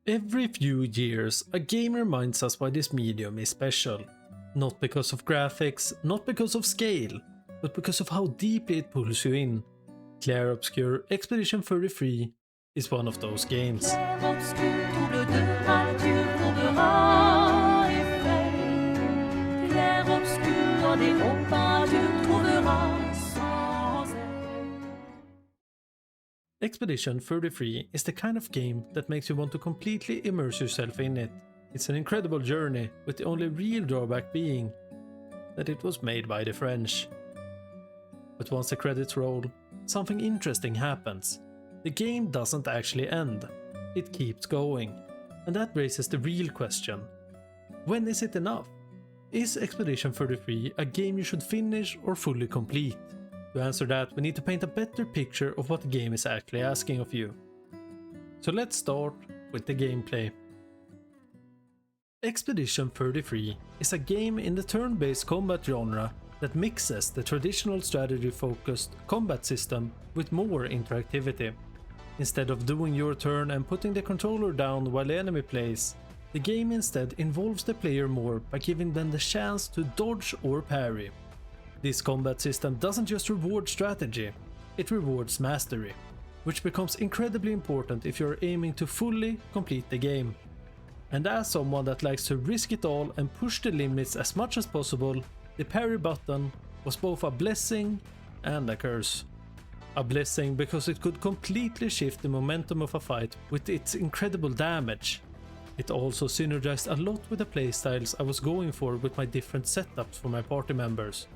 Every few years, a game reminds us why this medium is special. Not because of graphics, not because of scale, but because of how deeply it pulls you in. Clair, Obscur Expedition 33 is one of those games. Clair, obscur, double de nature, trouveras effet. Clair, obscur, dans des repas, tu trouveras sans aide. Expedition 33 is the kind of game that makes you want to completely immerse yourself in it. It's an incredible journey, with the only real drawback being that it was made by the French. But once the credits roll, something interesting happens. The game doesn't actually end, it keeps going. And that raises the real question: when is it enough? Is Expedition 33 a game you should finish or fully complete? To answer that, we need to paint a better picture of what the game is actually asking of you. So let's start with the gameplay. Expedition 33 is a game in the turn-based combat genre that mixes the traditional strategy-focused combat system with more interactivity. Instead of doing your turn and putting the controller down while the enemy plays, the game instead involves the player more by giving them the chance to dodge or parry. This combat system doesn't just reward strategy, it rewards mastery, which becomes incredibly important if you're aiming to fully complete the game. And as someone that likes to risk it all and push the limits as much as possible, the parry button was both a blessing and a curse. A blessing because it could completely shift the momentum of a fight with its incredible damage. It also synergized a lot with the playstyles I was going for with my different setups for my party members.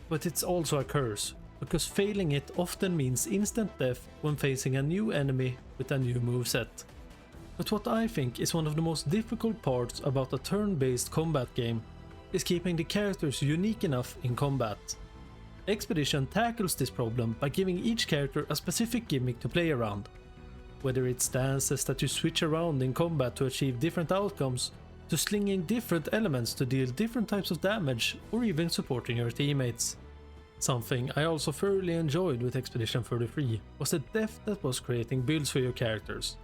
But it's also a curse, because failing it often means instant death when facing a new enemy with a new moveset. But what I think is one of the most difficult parts about a turn-based combat game is keeping the characters unique enough in combat. Expedition tackles this problem by giving each character a specific gimmick to play around. Whether it's stances that you switch around in combat to achieve different outcomes, to slinging different elements to deal different types of damage, or even supporting your teammates. Something I also thoroughly enjoyed with Expedition 33 was the depth that was creating builds for your characters.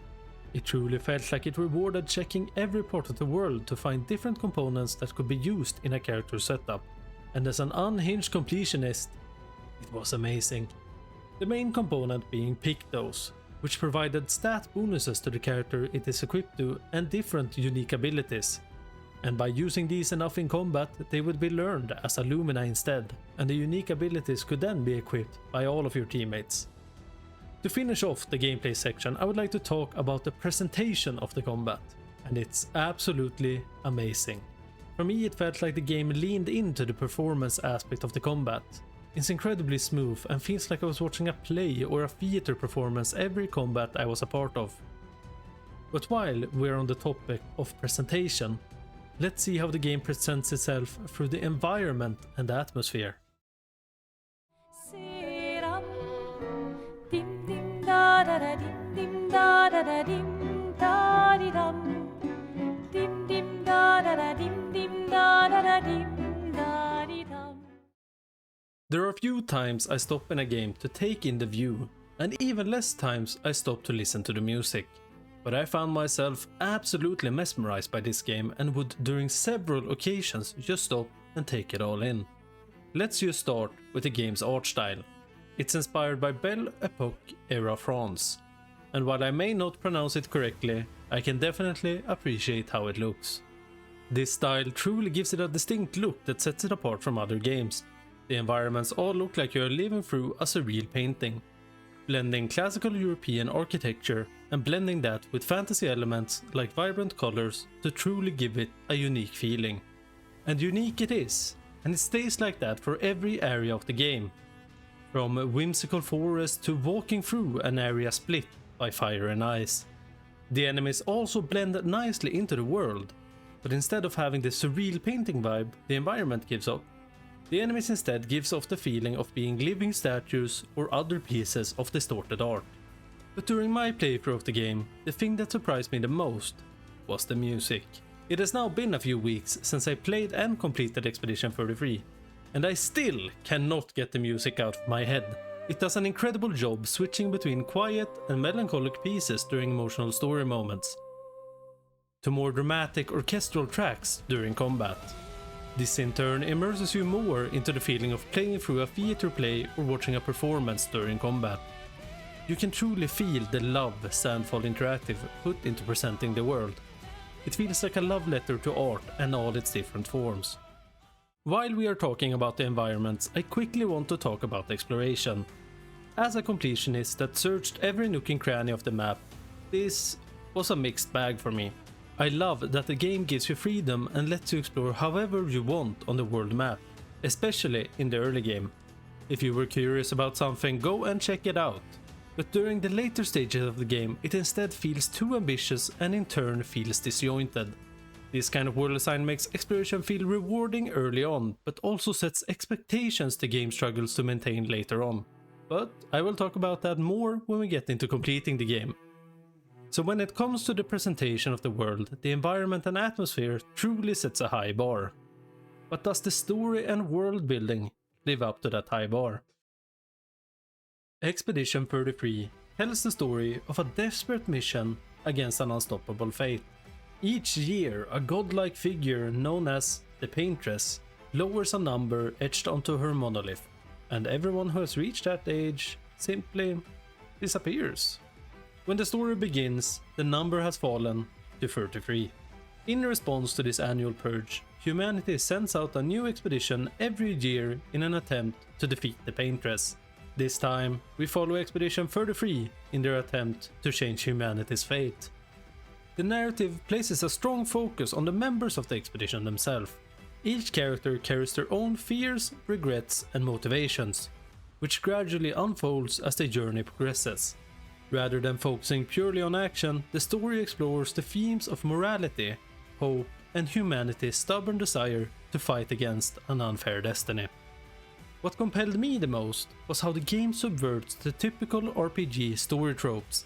It truly felt like it rewarded checking every part of the world to find different components that could be used in a character setup. And as an unhinged completionist, it was amazing. The main component being Pictos, which provided stat bonuses to the character it is equipped to and different unique abilities. And by using these enough in combat, they would be learned as Illumina instead, and the unique abilities could then be equipped by all of your teammates. To finish off the gameplay section, I would like to talk about the presentation of the combat, and it's absolutely amazing. For me, it felt like the game leaned into the performance aspect of the combat. It's incredibly smooth and feels like I was watching a play or a theater performance every combat I was a part of. But while we're on the topic of presentation, let's see how the game presents itself through the environment and the atmosphere. Seram, dim dim da da da dim dim da da da dim da di dum, dim dim da da da dim dim da da da dim da di dum. There are a few times I stop in a game to take in the view, and even less times I stop to listen to the music. But I found myself absolutely mesmerized by this game and would during several occasions just stop and take it all in. Let's just start with the game's art style. It's inspired by Belle Époque France, and while I may not pronounce it correctly, I can definitely appreciate how it looks. This style truly gives it a distinct look that sets it apart from other games. The environments all look like you are living through a surreal painting, blending classical European architecture and blending that with fantasy elements like vibrant colors to truly give it a unique feeling. And unique it is, and it stays like that for every area of the game. From a whimsical forest to walking through an area split by fire and ice. The enemies also blend nicely into the world, but instead of having the surreal painting vibe the environment gives off, the enemies instead gives off the feeling of being living statues or other pieces of distorted art. But during my playthrough of the game, the thing that surprised me the most was the music. It has now been a few weeks since I played and completed Expedition 33, and I still cannot get the music out of my head. It does an incredible job switching between quiet and melancholic pieces during emotional story moments. to more dramatic orchestral tracks during combat. This in turn immerses you more into the feeling of playing through a theater play or watching a performance during combat. You can truly feel the love Sandfall Interactive put into presenting the world. It feels like a love letter to art and all its different forms. While we are talking about the environments, I quickly want to talk about exploration. As a completionist that searched every nook and cranny of the map, this was a mixed bag for me. I love that the game gives you freedom and lets you explore however you want on the world map, especially in the early game. If you were curious about something, go and check it out. But during the later stages of the game, it instead feels too ambitious and in turn feels disjointed. This kind of world design makes exploration feel rewarding early on, but also sets expectations the game struggles to maintain later on. But I will talk about that more when we get into completing the game. So when it comes to the presentation of the world, the environment and atmosphere truly sets a high bar. But does the story and world building live up to that high bar? Expedition 33 tells the story of a desperate mission against an unstoppable fate. Each year, a godlike figure known as the Paintress lowers a number etched onto her monolith, and everyone who has reached that age simply disappears. When the story begins, the number has fallen to 33. In response to this annual purge, humanity sends out a new expedition every year in an attempt to defeat the Paintress. This time, we follow Expedition 33 in their attempt to change humanity's fate. The narrative places a strong focus on the members of the expedition themselves. Each character carries their own fears, regrets, and motivations, which gradually unfolds as the journey progresses. Rather than focusing purely on action, the story explores the themes of morality, hope, and humanity's stubborn desire to fight against an unfair destiny. What compelled me the most was how the game subverts the typical RPG story tropes.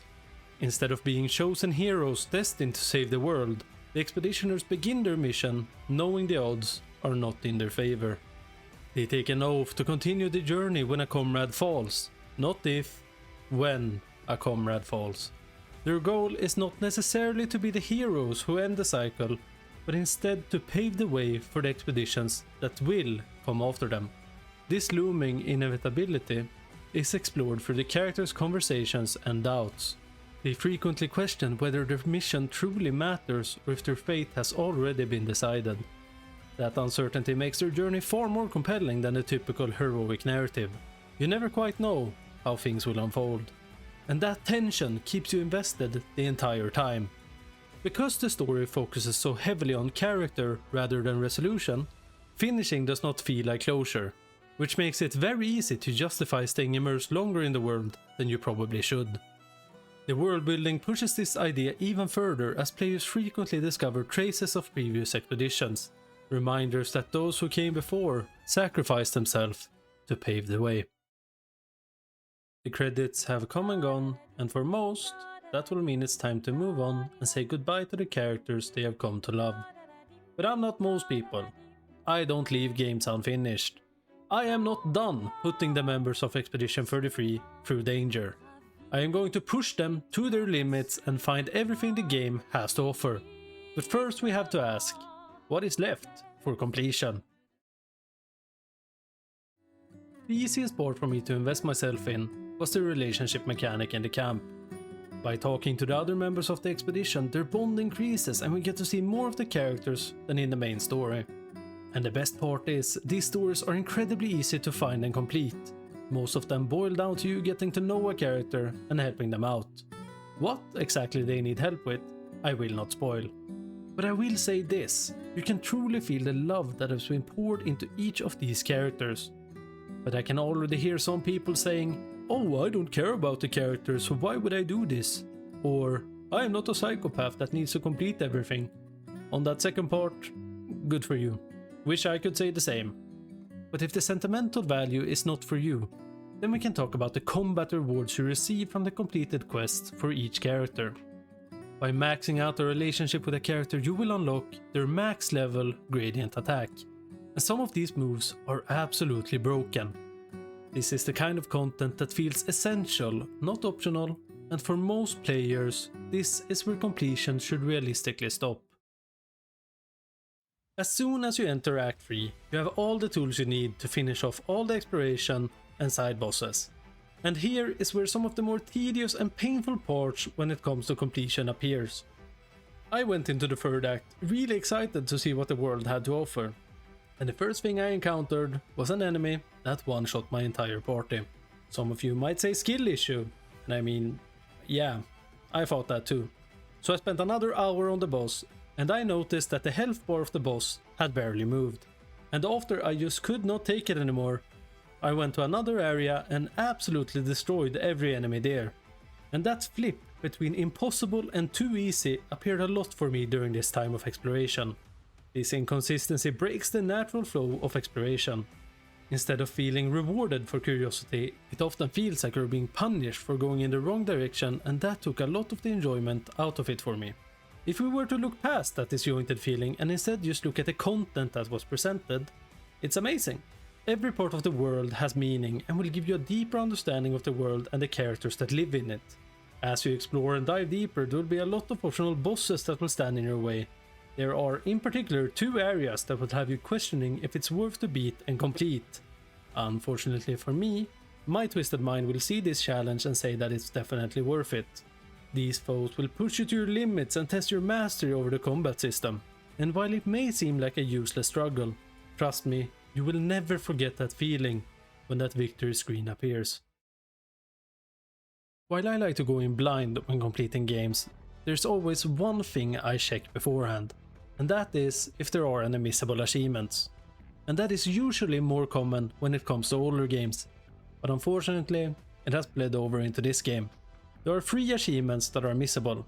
Instead of being chosen heroes destined to save the world, the expeditioners begin their mission knowing the odds are not in their favor. They take an oath to continue the journey when a comrade falls, not if, when a comrade falls. Their goal is not necessarily to be the heroes who end the cycle, but instead to pave the way for the expeditions that will come after them. This looming inevitability is explored through the characters' conversations and doubts. They frequently question whether their mission truly matters or if their fate has already been decided. That uncertainty makes their journey far more compelling than the typical heroic narrative. You never quite know how things will unfold. And that tension keeps you invested the entire time. Because the story focuses so heavily on character rather than resolution, finishing does not feel like closure, which makes it very easy to justify staying immersed longer in the world than you probably should. The world building pushes this idea even further as players frequently discover traces of previous expeditions, reminders that those who came before sacrificed themselves to pave the way. The credits have come and gone, and for most, that will mean it's time to move on and say goodbye to the characters they have come to love. But I'm not most people. I don't leave games unfinished. I am not done putting the members of Expedition 33 through danger. I am going to push them to their limits and find everything the game has to offer. But first we have to ask, what is left for completion? The easiest part for me to invest myself in was the relationship mechanic in the camp. By talking to the other members of the expedition, their bond increases and we get to see more of the characters than in the main story. And the best part is, these stories are incredibly easy to find and complete. Most of them boil down to you getting to know a character and helping them out. What exactly they need help with, I will not spoil. But I will say this, you can truly feel the love that has been poured into each of these characters. But I can already hear some people saying, "Oh, I don't care about the characters, so why would I do this?" Or, "I am not a psychopath that needs to complete everything." On that second part, good for you. Wish I could say the same. But if the sentimental value is not for you, then we can talk about the combat rewards you receive from the completed quests for each character. By maxing out a relationship with a character, you will unlock their max level gradient attack. And some of these moves are absolutely broken. This is the kind of content that feels essential, not optional, and for most players, this is where completion should realistically stop. As soon as you enter Act 3, you have all the tools you need to finish off all the exploration and side bosses. And here is where some of the more tedious and painful parts when it comes to completion appears. I went into the third act really excited to see what the world had to offer. And the first thing I encountered was an enemy that one-shot my entire party. Some of you might say skill issue, and I mean, yeah, I thought that too. So I spent another hour on the boss, and I noticed that the health bar of the boss had barely moved. And after I just could not take it anymore, I went to another area and absolutely destroyed every enemy there. And that flip between impossible and too easy appeared a lot for me during this time of exploration. This inconsistency breaks the natural flow of exploration. Instead of feeling rewarded for curiosity, it often feels like you're being punished for going in the wrong direction, and that took a lot of the enjoyment out of it for me. If we were to look past that disjointed feeling and instead just look at the content that was presented, it's amazing. Every part of the world has meaning and will give you a deeper understanding of the world and the characters that live in it. As you explore and dive deeper, there will be a lot of optional bosses that will stand in your way. There are in particular 2 areas that will have you questioning if it's worth to beat and complete. Unfortunately for me, my twisted mind will see this challenge and say that it's definitely worth it. These foes will push you to your limits and test your mastery over the combat system. And while it may seem like a useless struggle, trust me, you will never forget that feeling when that victory screen appears. While I like to go in blind when completing games, there's always one thing I check beforehand, and that is if there are any missable achievements. And that is usually more common when it comes to older games, but unfortunately it has bled over into this game. There are 3 achievements that are missable,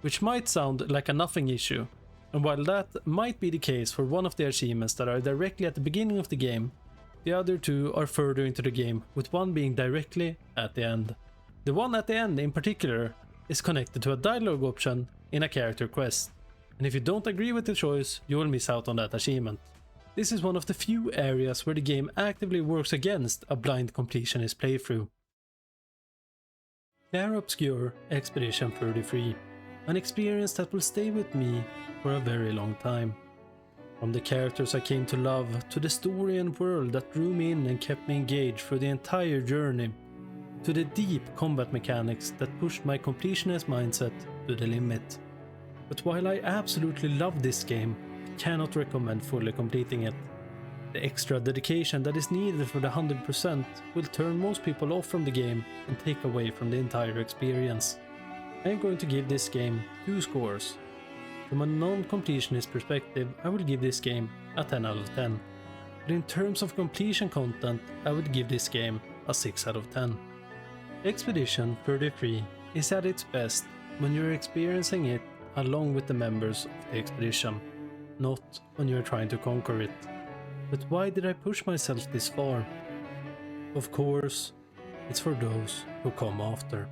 which might sound like a nothing issue, and while that might be the case for one of the achievements that are directly at the beginning of the game, the other 2 are further into the game, with one being directly at the end. The one at the end in particular is connected to a dialogue option in a character quest, and if you don't agree with the choice, you will miss out on that achievement. This is one of the few areas where the game actively works against a blind completionist playthrough. Clair Obscur Expedition 33, an experience that will stay with me for a very long time. From the characters I came to love, to the story and world that drew me in and kept me engaged through the entire journey, to the deep combat mechanics that pushed my completionist mindset to the limit. But while I absolutely love this game, I cannot recommend fully completing it. The extra dedication that is needed for the 100% will turn most people off from the game and take away from the entire experience. I am going to give this game 2 scores. From a non-completionist perspective, I will give this game a 10 out of 10. But in terms of completion content, I would give this game a 6 out of 10. Expedition 33 is at its best when you're experiencing it along with the members of the expedition, not when you're trying to conquer it. But why did I push myself this far? Of course, it's for those who come after.